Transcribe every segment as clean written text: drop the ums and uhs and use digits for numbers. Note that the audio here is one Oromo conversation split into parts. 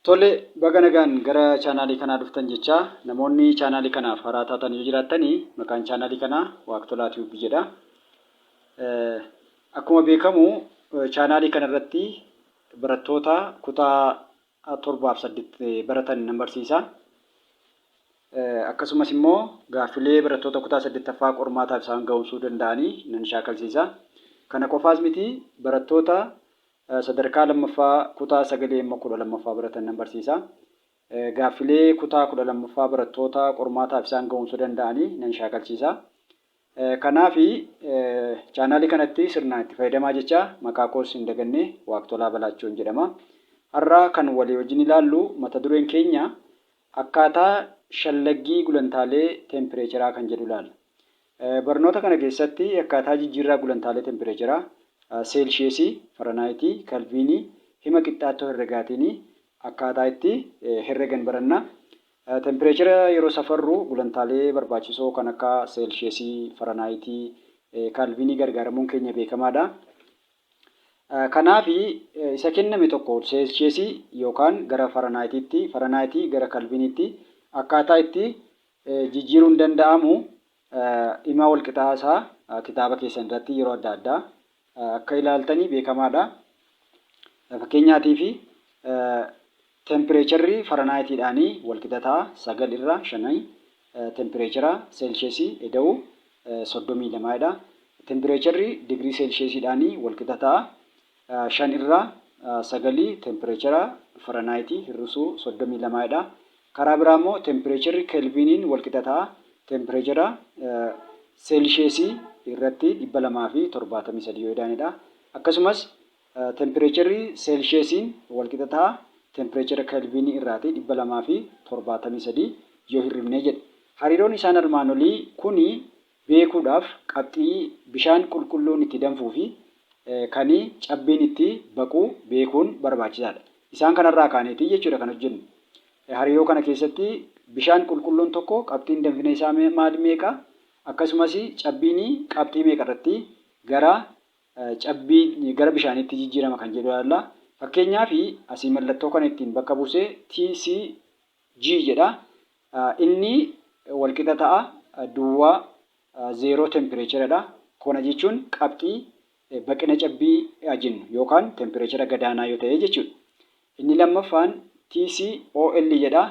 Tole baga nagaan gara chaanaalii kanaa dhuftan jecha namoonni chaanaalii kanaaf haaraa taatan yoo jiraattanii maqaan chaanaalii kanaa Waaqtolaa Tiyuubii jedha. Akkuma beekamu chaanaalii kana irratti barattoota kutaa 7 fi 8 baratan nan barsiisa. Akkasumas immoo gaaffilee barattoota kutaa 8ffaa qormaataaf isaan ga'umsuu danda'anii nan shaakalsiisa. Kana qofaas miti barattoota sadarkaa lammaffaa kutaa 9-12ffaa baratan nan barsiisa. Gaaffilee kutaa 12ffaa barattoota qormaataaf isaan ga'umsuu danda'anii nan shaakalsiisa. Kanaaf chaanaalii kanatti sirnaan itti fayyadamaa jecha maqaa koos hin daganne Waaqtolaa Balaachoon jedhama. Har'a kan walii wajjin ilaallu mata dureen keenya akkaataa shallaggii gulantaalee tempireecheraa kan jedhu ilaalla. Barnoota kana keessatti akkaataa jijjiirraa gulantaalee tempireecheraa seelsheesii, faranaayitii, kalviinii, hima qixxaattoo herregaatiin akkaataa itti herregan baranna. Tempireechera yeroo safarru gulantaalee barbaachisoo kan akka seelsheesii, faranaayitii, kalviinii gargaaramuun keenya beekamaadha. Kanaaf isa kenname tokko seelsheesii yookaan gara faranaayitiitti, faranaayitii gara kalviiniitti akkaataa itti jijjiiruun danda'amu dhimma walqixaasaa kitaaba keessan irratti yeroo adda addaa akka ilaaltanii beekamaadha. Fakkeenyaatiif tempireecherri faranaayitiidhaanii walqixa ta'a 9 irraa 5, tempireechera seelsheesii eda'u 32dha. Tempireecherri digirii seelsheesiidhaanii walqixa ta'a 5 irraa 9 tempireechera faranaayitii hir'isuu 32dha. Karaa biraa immoo tempireecherri kelviiniin walqixa ta'a tempireechera seelsheesii irratti 273 yoo jedhanidha. Akkasumas tempireecherri seelsheesiin walqixa ta'a tempireechera kelviinii irraati 273 yoo hir'ifne jedha. Hariiroon isaan armaan olii kuni beekuudhaaf qabxii bishaan qulqulluun itti danfuu fi kan cabbiin itti baqu beekuun barbaachisaadha. Isaan kanarraa kaaneeti jechuudha kan hojjennu. Hariiroo kana keessatti bishaan qulqulluun tokko qabxiin danfina isaa maal meeqa? Akkasumas cabbiin qabxii meeqa irratti gara bishaaniitti jijjiirama kan jedhu ilaalla. Fakkeenyaaf asii mallattoo kana ittiin bakka buusee TCG jedha. Inni walqixa ta'a duwwaa 0 tempireecheradha. Kana jechuun qabxii baqina cabbii jennu yookaan tempireechera gadaanaa yoo ta'e jechuudha. Inni lammaffaan TCOL jedha.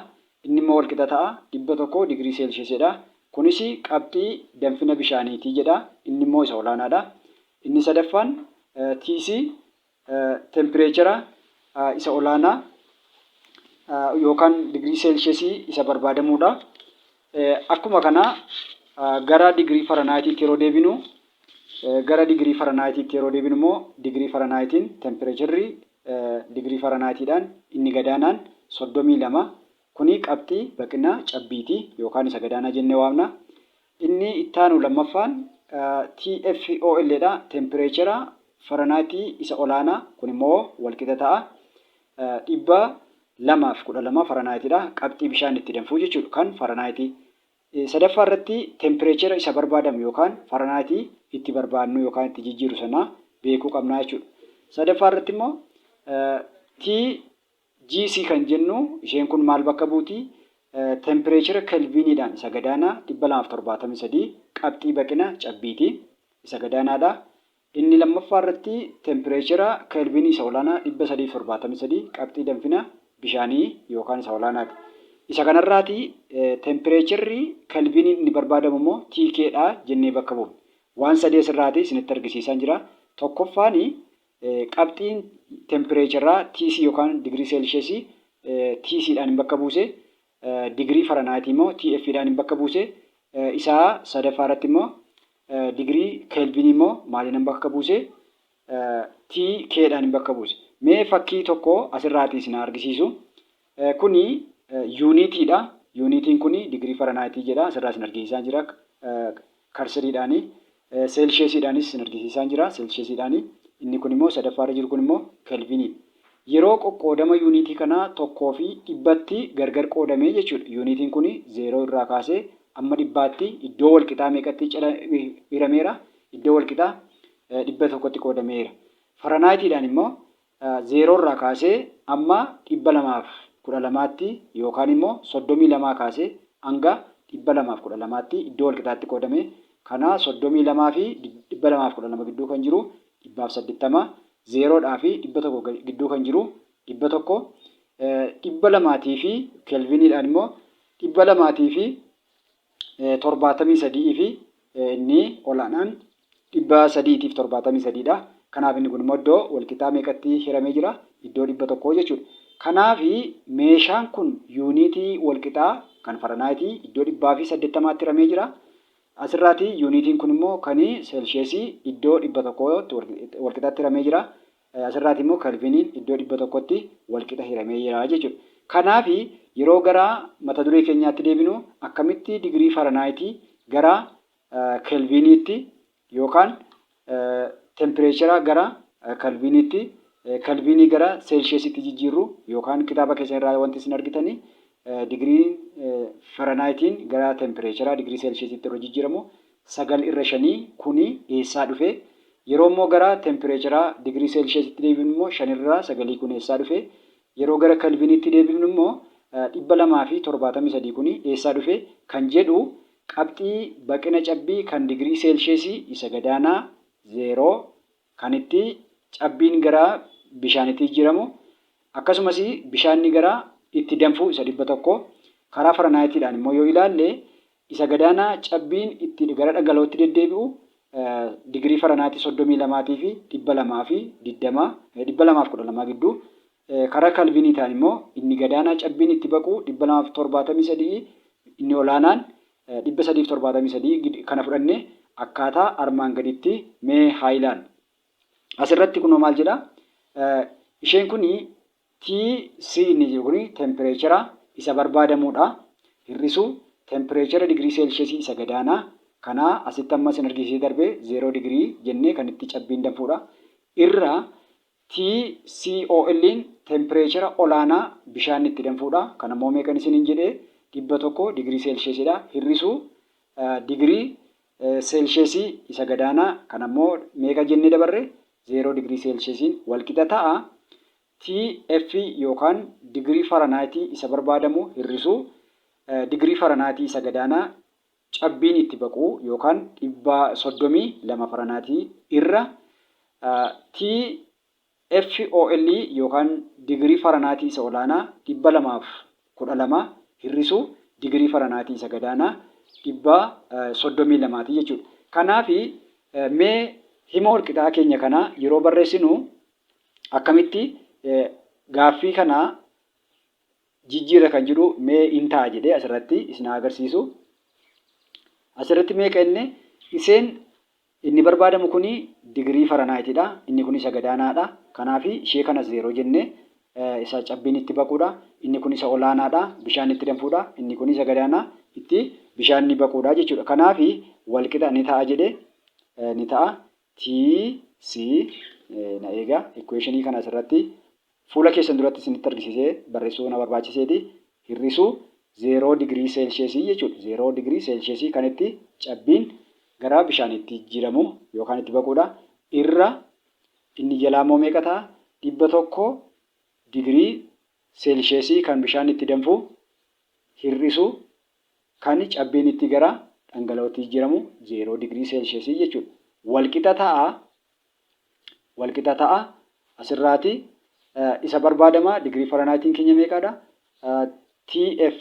Inni immoo walqixa ta'a 100 digirii seelsheesiidha. Kunis qabxii danfina bishaaniitii jedha. Inni immoo isa olaanaadha. Inni sadaffaan TC tempireechera isa olaanaa yookaan digirii seelsheesii isa barbaadamuudha. Akkuma kana gara digirii faranaayitiitti yeroo deebinu immoo digirii faranaayitiin tempireecherri digirii faranaayitiidhaan inni gadaanaan 32. Kuni qabxii baqina cabbiiti yookaan isa gadaanaa jennee waamna. Inni ittaanu lammaffaan TFOL dha. Tempireechera faranaayitii isa olaanaa kun immoo walqixa ta'a 212 faranaayitiidha. Qabxii bishaan itti danfuu jechuudha kan faranaayitii. Sadaffaa irratti tempireechera isa barbaadamu yookaan faranaayitii itti barbaadnu yookaan itti jijjiiru sana beekuu qabna jechuudha. Sadaffaa irratti immoo TGC kan jennu isheen kun maal bakka buuti? Tempireechera kelviiniidhaan isa gadaanaa 273 qabxii baqina cabbiiti isa gadaanaadha. Inni lammaffaa irratti tempireechera kelviinii isa olaanaa 373 qabxii danfina bishaanii yookaan isa olaanaati. Isa kanarraati tempireecherri kelviiniin inni barbaadamu immoo TK dha jennee bakka buufna. Waan sadii asirraati isinitti argisiisan jira. Tokkoffaan qabxiin tempireecheraa TC yookaan digirii seelsheesii TC dhaan bakka buuse. Digirii faranaayitii immoo TF dhaan bakka buuse. Isaa sadaffaa irratti immoo digirii kelviinii immoo maaliin bakka buuse? TK dhaan bakka buuse. Mee fakkii tokko asirraati isin argisiisu. Kuni yuunitiidha. Yuunitiin kuni digirii faranaayitii jedha. Asirraa isin argisiisaa jira. Karseriidhaani. Seelsheesiidhaanis isin argisiisaa jira. Seelsheesiidhaani. Inni kun immoo sadaffaa irra jiru kun immoo kelviiniidha. Yeroo qoqqoodama yuunitii kanaa tokkoo fi dhibbatti gargar qoodamee jechuudha. Yuunitiin kun 0 irraa kaasee amma dhibbaatti iddoo walqixaa meeqatti hirameera? Iddoo walqixaa 100tti qoodameera. Faranaayitiidhaan immoo 0 irraa kaasee amma 200 12tti yookaan immoo 32 kaasee hanga 212tti iddoo walqixaatti qoodame. Kana 32 fi 212 gidduu kan jiru 180, 0 fi 100 gidduu kan jiru 100, 200 fi kelviniidhaan immoo 200 fi 73 fi inni olaanaan 373 dha. Kanaaf inni kun immoo iddoo walqixaa meeqatti hiramee jira? Iddoo 100 jechuudha. Kanaaf meeshaan kun yuunitii walqixaa kan Faranaayitii iddoo 180tti hiramee jira. Asirraati yuunitiin kun immoo kan seelsheesii iddoo 100tti walqixaatti hiramee jira. Asirraati immoo kelviniin iddoo 100tti walqixa hiramee jira jechuudha. Kanaaf yeroo gara mata duree keenyaatti deebinu akkamitti digirii Faranaayitii gara kelviniitti yookaan tempereechara gara kelviniitti, kelvinii gara seelsheesitti jijjiirru yookaan kitaaba keessa irraa wanti isin argitanii digirii Faranaayitiin gara tempereechara digirii seelsheesitti yeroo jijjiiramu 9/5 kuni eessaa dhufe? Yeroo immoo gara tempereechara digirii seelsheesitti deebinu immoo 5/9 kun eessaa dhufe? Yeroo gara kelviniitti deebinu immoo 273 kun eessaa dhufe? Kan jedhu qabxii baqina cabbii kan digirii seelsheesii isa gadaanaa 0 kan itti cabbiin gara bishaanitti jijjiiramu akkasumas bishaanni gara itti danfu isa 100 karaa Faranaayitiidhaan immoo yoo ilaalle isa gadaanaa cabbiin itti gara dhangala'ootti deddeebi'u digirii Faranaayitii 32 fi 212 gidduu karaa kelviniitiin immoo inni gadaanaa cabbiin itti baqu 273 inni olaanaan 373 kana fudhanne akkaataa armaan gaditti mee haa ilaallu. Asirratti kunoo maal jedha? Isheen kuni TC inni jiru kuni tempereechara isa barbaadamuudha. Hir'isuu tempereechara digirii seelsheesii isa gadaanaa kana asitti amma isin argisiisee darbee 0 digirii jennee kan itti cabbiin danfuudha. Irra TCOL tempereechara olaanaa bishaan itti danfuudha. Kana immoo meeqan isin jedhee 100 digirii seelsheesiidha. Hir'isuu digirii seelsheesii isa gadaanaa kana immoo meeqa jennee dabarre 0 digirii seelsheesiin walqixa ta'a. TF yookaan digirii Faranaayitii isa barbaadamu hir'isuu digirii Faranaayitii isa gadaanaa cabbiin itti baqu yookaan 132 Faranaayitii irra TFOL yookaan digirii Faranaayitii isa olaanaa 212 hir'isuu digirii Faranaayitii isa gadaanaa 132 jechuudha. Kanaaf mee hima walqixaa keenya kana yeroo barreessinu akkamitti gaaffii kana jijjiira kan jedhu mee in ta'a jedhee asirratti isin agarsiisu. Asirratti meeqa isheen inni barbaadamu kuni digirii Faranaayitiidha. Inni kun isa gadaanaadha. Kanaaf ishee kanas 0 jennee isa cabbiin itti baquudha. Inni kun isa olaanaadha. Bishaan itti danfuudha. Inni kun isa gadaanaa itti bishaan ni baquudha jechuudha. Kanaaf walqixa ni ta'a jedhee ni ta'a. TC na eegaa equationii kana asirratti fuula keessan duratti isinitti argisiisee barreessuu na barbaachiseeti. Hir'isuu 0 digirii seelsheesii jechuudha. 0 digirii seelsheesii kan itti cabbiin gara bishaanitti jijjiiramu yookaan itti baquudha. Irra inni jalaa immoo meeqa ta'a? 100 digirii seelsheesii kan bishaan itti danfu hir'isuu kan cabbiin itti gara dhangala'ootti jijjiiramu 0 digirii seelsheesii jechuudha. Walqixa ta'a. Asirraati isa barbaadama digirii Faranaayitiin keenya meeqadha? TF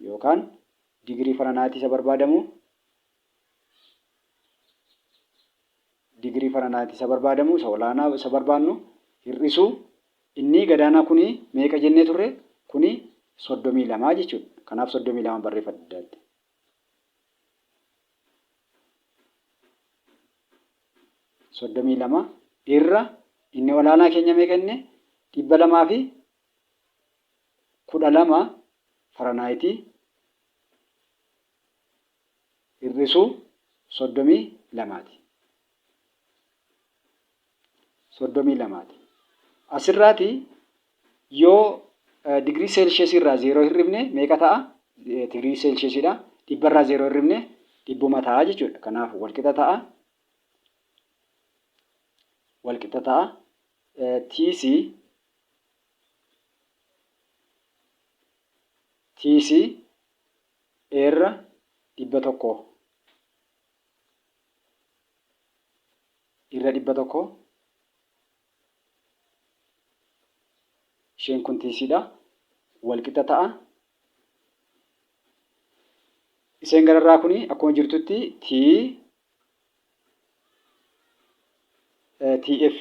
yookaan digirii Faranaayitii isa barbaadamu isa olaanaa isa barbaadnu hir'isuu inni gadaanaa kuni meeqa jennee turre? Kuni 32 jechuudha. Kanaaf 32 barreeffadha. 32 irra inni olaanaa keenya meeqa inni? 212 Faranaayitii hir'isuu 32ti. 32ti. Asirraati yoo digirii seelsheesii irraa 0 hir'ifne meeqa ta'a? Digirii seelsheesiidha. 100 irraa 0 hir'ifne 100 ta'a jechuudha. Kanaaf walqixa ta'a. TC TC irra 100 irra 100 isheen kun TC dha walqixa ta'a. Isheen gararraa kuni akkuma jirtutti TF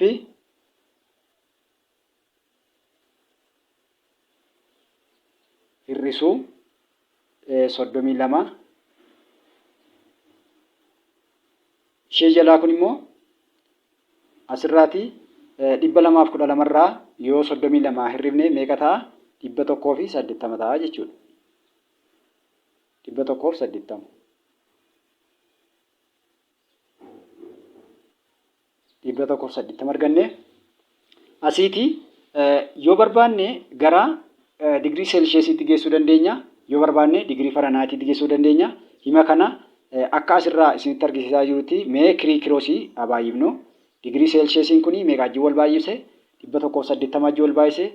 hir'isuu 32 ishee jalaa kun immoo asirraati 212 irraa yoo 32 hirrifne meeqa ta'a? 180 ta'a jechuudha. 180 180 arganne asiiti yoo barbaanne gara digirii seelsheesiitti geessuu dandeenya. Yoo barbaanne digirii faranaayitiitti geessuu dandeenya. Hima kana akka asirraa isinitti argisiisaa jirutti mee kiroosii abaayifnu. Digirii seelsheesiin kun meeqaajjii wal baay'ise? 180 wal baay'ise.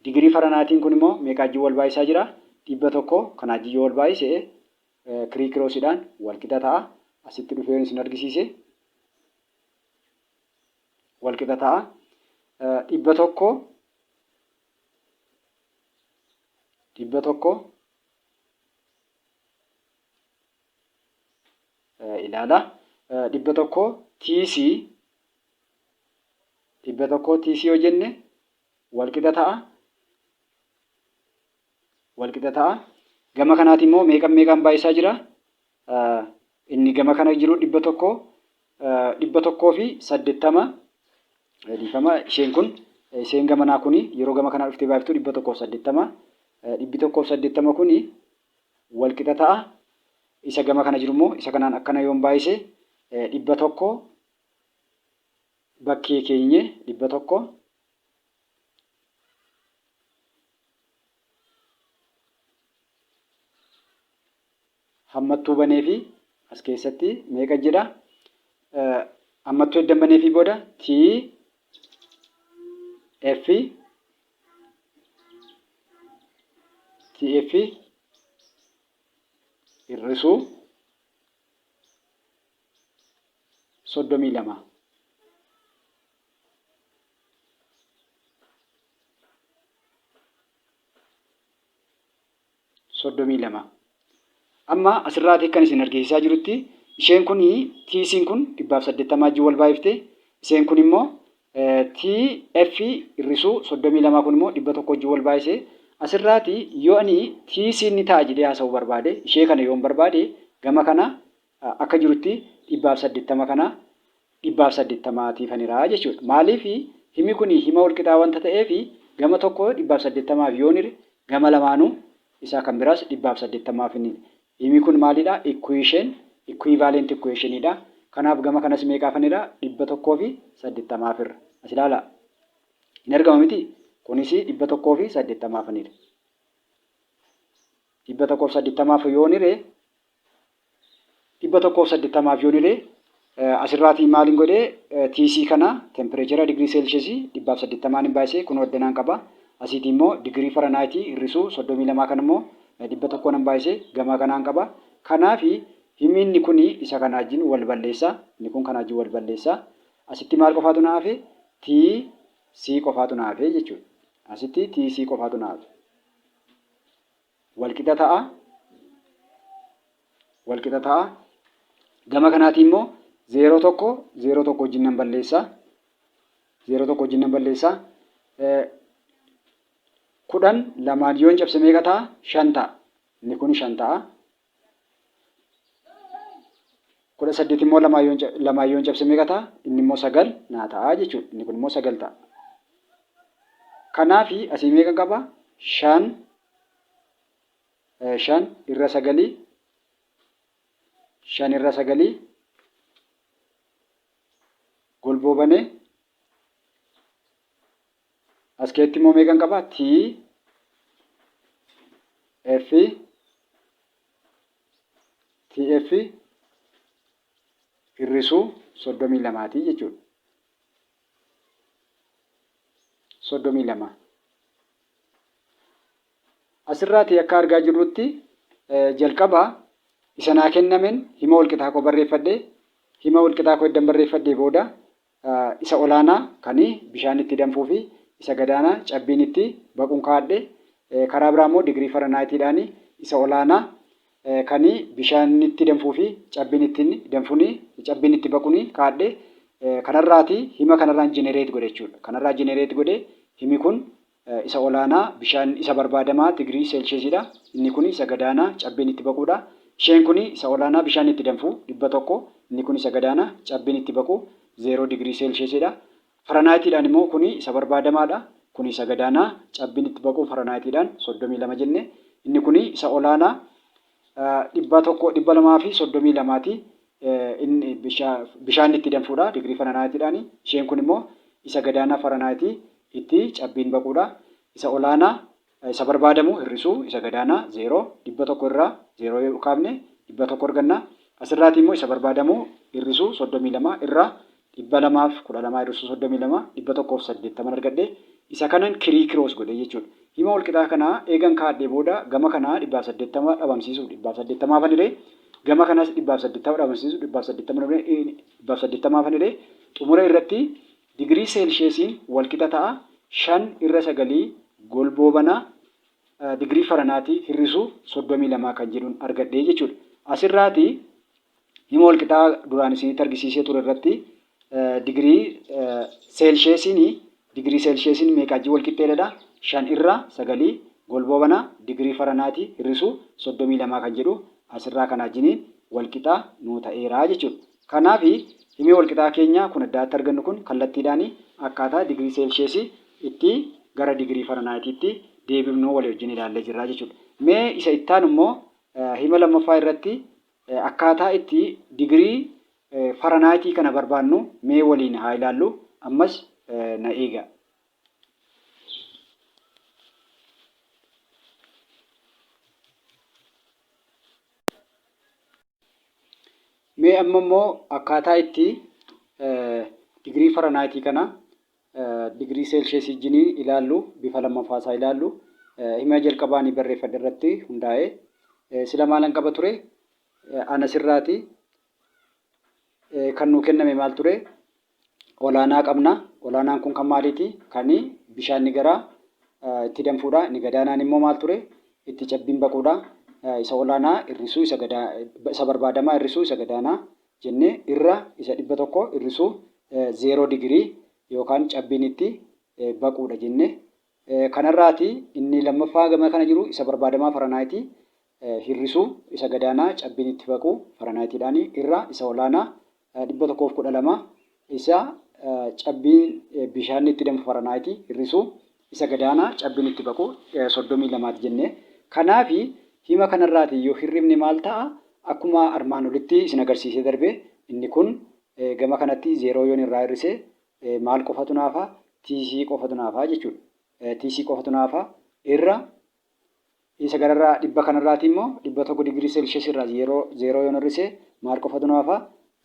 Digirii faranaayitiin kun immoo meeqaajjii wal baay'isaa jira? 100 kanaajjii wal baay'ise kiroosiidhaan wal qixa ta'a. Asitti dhufee isin argisiise. Wal qixa ta'a. 100 ilaala 100 TC yoo jenne wal qixa ta'a. Gama kanaati immoo meeqaan baay'isaa jira? Inni gama kana jiru 180 dhiifama isheen kun isheen gamanaa kuni yeroo gama kanaa dhuftee baay'iftu 180 180 kuni wal qixa ta'a. Isa gama kana jiru immoo isa kanaan akkana yoon baay'ise 100 bakkee keenye 100 hammattuu banee fi as keessatti meeqa jedha? Hammattuu eddan banee fi booda TF hir'isuu 32 amma asirraati kan isin argisiisaa jirutti isheen kun TC'n kun 180 wal baay'ifte isheen kun immoo TF hir'isuu 32 kun immoo 100 wal baay'ise asirraati yoo ani TC'n ni ta'a jedhee haasa'uu barbaade ishee kana yoon barbaade gama kana akka jirutti 180 kana 180tiifaniraa jechuudha. Maaliif himi kun hima wal qixaa wanta ta'eef gama tokko 180 yoon hire gama lamaanuu isaa kan biraas 180 himi kun maalidha? Equivalent equationidha. Kanaaf gama kanas meeqaafanidha? 180 irra. As ilaala. Hin argama miti? Kunis 180 180 yoon hire 180 yoon hire asirraatii maaliin godhee TC kana tempereechera digirii seelsheesii 180 hin baay'isee kun addanaan qaba. Asiiti immoo digirii faranaayitii hir'isuu 32 kan immoo 100 nan baay'isee gama kanaan qaba. Kanaaf himni kun isa kana wajjin wal balleessa. Inni kun kana wajjin wal balleessa. Asitti maal qofaatu na hafe? TC qofaatu na hafe jechuudha. Asitti TC qofaatu na hafe. Wal qixa ta'a. Gama kanaati immoo 0 wajjin nan balleessa. 0 wajjin nan balleessa. 10 lamaan yoon cabse meeqa ta'a? 5 ta'a. Inni kun 5 ta'a. 18 immoo lamaan yoon cabse meeqa ta'a? Inni immoo 9 naa ta'a jechuudha. Inni kun immoo 9 ta'a. Kanaaf asii meeqa qaba? 5 irra 9 5 irra 9 golboo banee as keessatti immoo meeqan qaba? TF hir'isuu 32ti jechuudha. 32 Asirraati akka argaa jirrutti jalqaba isa naa kennameen hima walqixaa koo barreeffadhee hima walqixaa koo eddan barreeffadhee booda isa olaanaa kan bishaan itti danfuu fi isa gadaanaa cabbiin itti baquun kaa'adhe karaa biraa immoo digirii Fahrenheitiidhaan isa olaanaa kan bishaan itti danfuu fi cabbiin itti baquun kaa'adhe kanarraati hima kanarraan jenereet godhe jechuudha. Kanarraa jenereet godhe himi kun isa olaanaa bishaan isa barbaadamaa digirii seelsheesiidha. Inni kun isa gadaanaa cabbiin itti baquudha. Isheen kun isa olaanaa bishaan itti danfuu 100, inni kun isa gadaanaa cabbiin itti baqu 0 digirii seelsheesiidha. Fahrenheitiidhaan immoo kun isa barbaadamaadha. Kun isa gadaanaa cabbiin itti baqu Fahrenheitiidhaan 32 jenne. Inni kun isa olaanaa 232ti. Inni bishaan itti danfuudha digirii Fahrenheitiidhaan. Isheen kun immoo isa gadaanaa Fahrenheit itti cabbiin baquudha. Isa olaanaa isa barbaadamu hir'isuu isa gadaanaa 0 100 irraa 0 yoo kaafne 100 arganna. Asirraati immoo isa barbaadamu hir'isuu 32 irraa 212 hir'isuu 32 180 argadhe. Isa kanan kirii kiroos godhe jechuudha. Hima walqixaa kanaa eegan kaa'adhee booda gama kanaa 180 dhabamsiisuuf 180 fanidee gama kanas 180 dhabamsiisuuf 180 fanidee xumura irratti digirii seelsheesiin walqixa ta'a 5 irra 9 golboo banaa digirii Fahrenheit hir'isuu 32 kan jedhuun argadhee jechuudha. Asirraati hima walqixaa duraan isinitti argisiisee ture irratti digirii seelsheesiin meeqaajii walqixxeedha 5 irra 9 golboo banaa digirii Fahrenheit hir'isuu 32 kan jedhu asirraa kana wajjiniin walqixaa nuu ta'eeraa jechuudha. Kanaaf himi walqixaa keenya kun addaatti argannu kun kallattiidhaan akkaataa digirii seelsheesii itti gara digirii Fahrenheitiitti deebifnuu walii wajjin ilaallee jirra jechuudha. Mee isa ittaan immoo hima lammaffaa irratti akkaataa itti digirii Fahrenheit kana barbaannu mee waliin haa ilaallu. Ammas na eega. Mee amma immoo akkaataa itti digirii Fahrenheit kana digirii seelsheesii wajjin ilaallu bifa lammaffaa isaa ilaallu. Hima jalqabaa barreeffadhe irratti hundaa'ee sila maalan qaba ture ana sirraati kan nuu kenname maal ture olaanaa qabna. Olaanaan kun kan maaliiti? Kan bishaan gara itti danfuudha. Inni gadaanaan immoo maal ture? Itti cabbiin baquudha. Isa olaanaa hir'isuu isa barbaadamaa hir'isuu isa gadaanaa jennee irra isa 100 hir'isuu 0 digirii yookaan cabbiin itti baquudha jennee kanarraati inni lammaffaa gama kana jiru isa barbaadamaa Fahrenheit hir'isuu isa gadaanaa cabbiin itti baqu Fahrenheitiidhaan irra isa olaanaa 112 isa cabbiin bishaan itti danfu Fahrenheit hir'isuu isa gadaanaa cabbiin itti baqu 32 jennee. Kanaaf hima kanarraati yoo hirribni maal ta'a akkuma armaan olitti isin agarsiisee darbe inni kun gama kanatti 0 yoon irraa hir'ise maal qofatu naafa TC qofatu naafa jechuudha. TC qofatu naafa irra isa gararraa dhibba kanarraati immoo 100 digirii seelshees irraa 0 yoon hir'ise maal qofatu naafa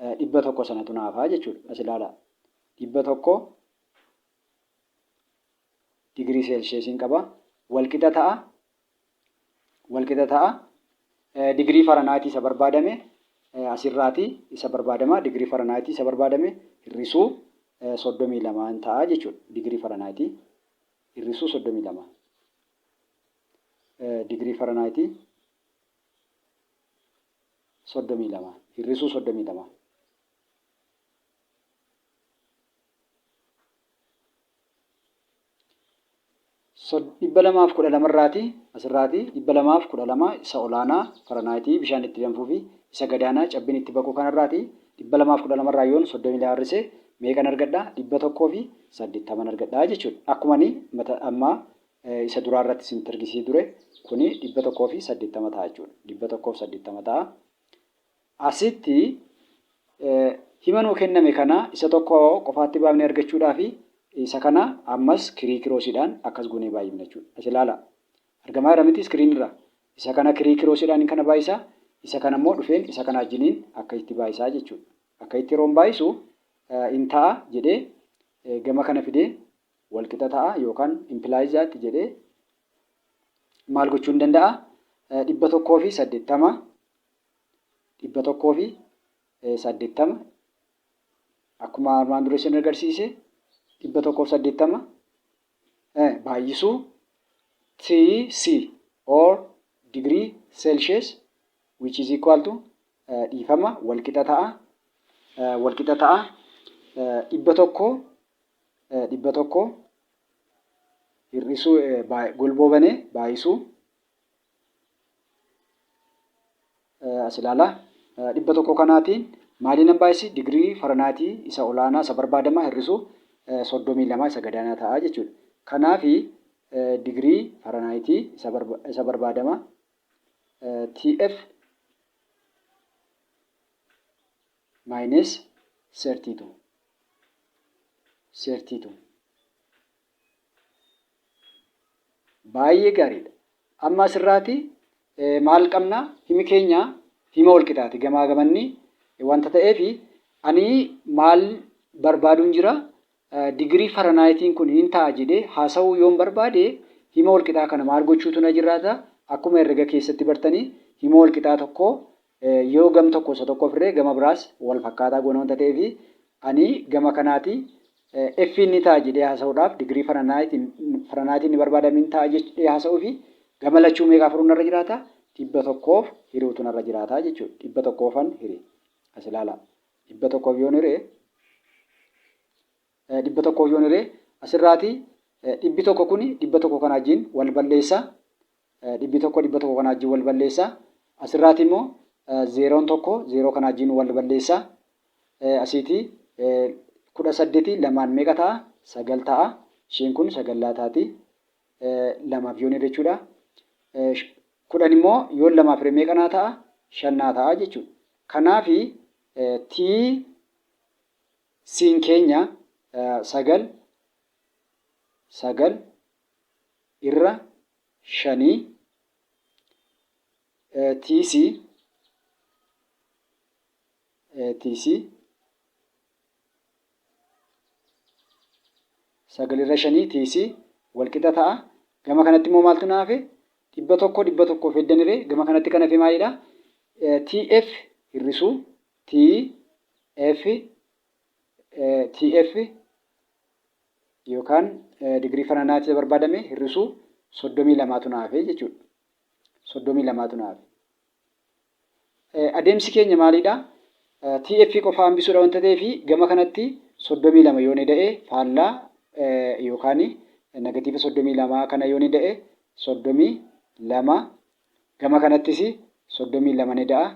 100 sanatu naafa jechuudha. As ilaalaa 100 digirii seelsheesiin qaba walqixa ta'a. Digirii Fahrenheit isa barbaadame asirraati isa barbaadama digirii Fahrenheit isa barbaadame hir'isuu 32 ta'a jechuudha. Digirii Fahrenheit hir'isuu 32 digirii Fahrenheit 32 hir'isuu 32 212 irraati asirraati 212 isa olaanaa Fahrenheit bishaan itti danfuu fi isa gadaanaa cabbiin itti baqu kanarraati 212 irraa yoon 32 hir'ise meeqan argadha 180 argadha jechuudha. Akkuma amma isa duraa irratti isin argisiisee ture kuni 180 ta'a jechuudha. 180 ta'a. Asitti hima nuu kenname kana isa tokko qofaatti baafnee argachuudhaaf isa kana ammas kirii kiroosiidhaan akkas goonee baay'ifna jechuudha. As ilaala. Argamaa jira miti iskiriin irra. Isa kana kirii kiroosiidhaan kana baay'isa. Isa kana immoo dhufeen isa kana wajjiniin akka itti baay'isaa jechuudha. Akka itti yeroon baay'isu in ta'a jedhee gama kana fidee walqixa ta'a yookaan impilaayizaatti jedhee maal gochuu hin danda'a? 180 180 akkuma armaan dura isin agarsiise 180 baay'isuu TC or degree Celsius which is equal to dhiifama walqixa ta'a 100 hir'isuu golboobane baay'isuu as ilaala 100 kanaatiin maaliin baay'isi digirii Faranaayitii isa olaanaa isa barbaadamaa hir'isuu 32 isa gadaanaa ta'a jechuudha. Kanaaf digirii Faranaayitii isa barbaadamaa TF minus 32 baay'ee gaariidha. Amma asirraati maal qabna? Himi keenya hima walqixaati gamaa gamanni wanta ta'eef ani maal barbaaduun jira? Digirii Faranaayitiin kun hin ta'a jedhee haasa'uu yoon barbaade hima walqixaa kana maal gochuutu na jiraata? Akkuma herrega keessatti bartanii hima walqixaa tokko yoo gam tokko isa tokko ofirree gama biraas wal fakkaataa goona wanta ta'eef ani gama kanaati F ni ta'a jedhee haasa'uudhaaf digirii Faranaayitiin ni barbaadame hin ta'a jedhee haasa'uufi gama lachuu meeqaa furuun irra jiraata? 100 hiriuutu irra jiraata jechuudha. 100 hiree as ilaala. 100 yoon hiree asirraati 100 kuni 100 kana wajjin wal balleessa. 100 kana wajjin wal balleessa. Asirraati immoo 0 kana wajjin wal balleessa. Asiiti 18 lamaan meeqa ta'a? 9 ta'a. Isheen kun 9 taati. 2 yoon hiree jechuudha. 10 immoo yoon 2 firee meeqa naa ta'a? 5 ta'a jechuudha. Kanaaf T siin keenya 9 irra 5 TC 9 irra 5 TC walqixa ta'a. Gama kanatti immoo maaltu na hafe? 100 feddaniree gama kanatti kan hafe maalidha? TF hir'isuu TF yookaan digirii Faranaayitii barbaadame hir'isuu 32tu na hafe jechuudha. 32tu na hafe. Adeemsi keenya maalidha? TF qofa hambisuudha wanta ta'eef gama kanatti 32 yoo ni da'e faallaa yookaan negatiiva 32 kana yoo ni da'e 32 gama kanattis 32 ni da'a.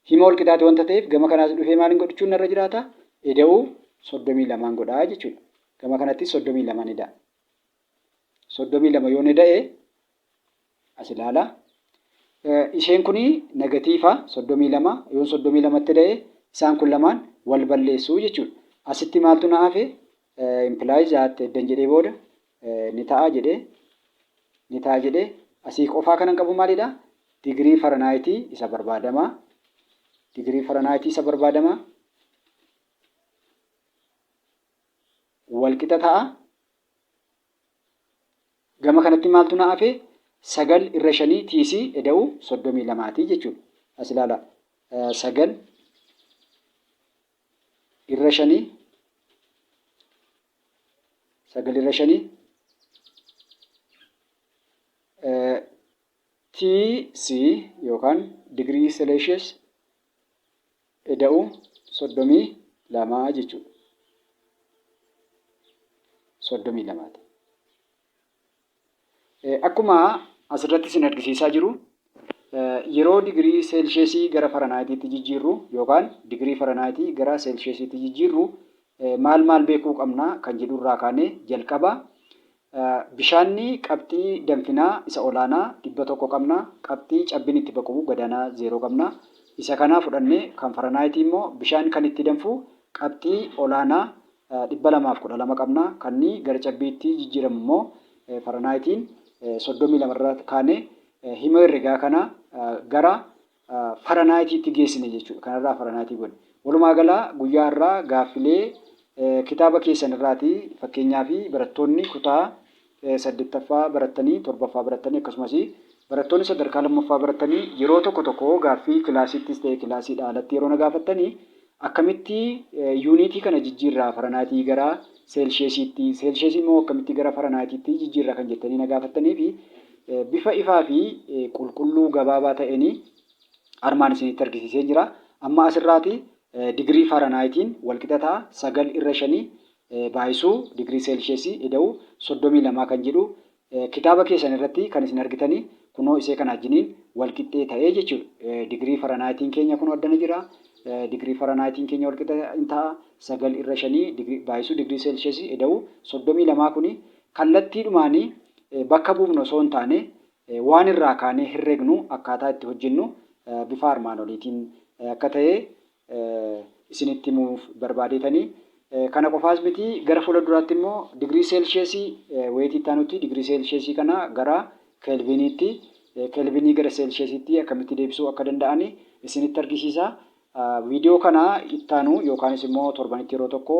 Hima walqixaati wanta ta'eef gama kanaas dhufee maaliin godhachuun irra jiraata? Eda'uu 32 godhaa jechuudha. Gama kanattis 32 ni da'a. 32 yoo ni da'e as ilaala. Isheen kuni negatiiva 32 yoo 32tti da'e isaan kun lamaan wal balleessuu jechuudha. Asitti maaltu na hafe? Implies that eddan jedhee booda ni ta'a jedhee asii qofaa kanan qabu maalidha? Digirii Faranaayitii isa barbaadamaa. Digirii Faranaayitii isa barbaadamaa walqixa ta'a. Gama kanatti maaltu na hafe? 9 irra 5 TC eda'uu 32ti jechuudha. As ilaala. 9 irra 5 TC yookaan digirii Celsius eda'uu 32 jechuudha. 32ti. Akkuma asirratti isin argisiisaa jiru yeroo digirii Seelsheesii gara Faranaayitiitti jijjiirru yookaan digirii Faranaayitii gara Seelsheesiitti jijjiirru maal beekuu qabna kan jedhu irraa kaanee jalqaba bishaanni qabxii danfinaa isa olaanaa 100 qabna, qabxii cabbiin itti baqu gadaanaa 0 qabna. Isa kana fudhannee kan Faranaayitii immoo bishaan kan itti danfu qabxii olaanaa 212 qabna. Kanni gara cabbiitti jijjiiramu immoo Faranaayitiin 32 irraa kaanee hima herregaa kana gara Faranaayitiitti geessine jechuudha. Kanarraa Faranaayitii godhe. Walumaa gala guyyaa irraa gaaffilee kitaaba keessan irraati fakkeenyaaf barattoonni kutaa saddeettaffaa barattanii torbaffaa barattanii akkasumas barattoonni sadarkaa lammaffaa baratanii yeroo tokko gaaffii kilaasittis ta'e kilaasiidhaa alatti yeroo na gaafattanii akkamitti yuunitii kana jijjiirraa Faranaayitii gara Seelsheesiitti Seelsheesii immoo akkamitti gara Faranaayiitiitti jijjiirraa kan jettanii na gaafattanii fi bifa ifaa fi qulqulluu gabaabaa ta'een armaan isinitti argisiisee jira. Amma asirraati digirii Faranaayitiin walqixataa 9/5 baay'isuu digirii Seelsheesii ida'uu 32 kan jedhu kitaaba keessan irratti kan isin argitanii kunoo isee kana wajjiniin walqixxee ta'ee jechuudha. Digirii Faranaayitiin keenya kunoo addana jira. Digirii Faranaayitiin keenya walqixa ta'a 9/5 baay'isuu digirii Seelsheesii ida'uu 32 kuni kallattiidhumaanii bakka buufnu osoo hin taane waan irraa kaanee herregnu akkaataa itti hojjennu bifa armaan oliitiin akka ta'e isinitti himuuf barbaadeetanii kana qofaas miti gara fuula duraatti immoo digirii Seelsheesii weetii taanutti digirii Seelsheesii kana gara Kelviniitti Kelvinii gara Seelsheesiitti akkamitti deebisuu akka danda'an isinitti argisiisa. Viidiyoo kana ittaanu yookaanis immoo torbanitti yeroo tokko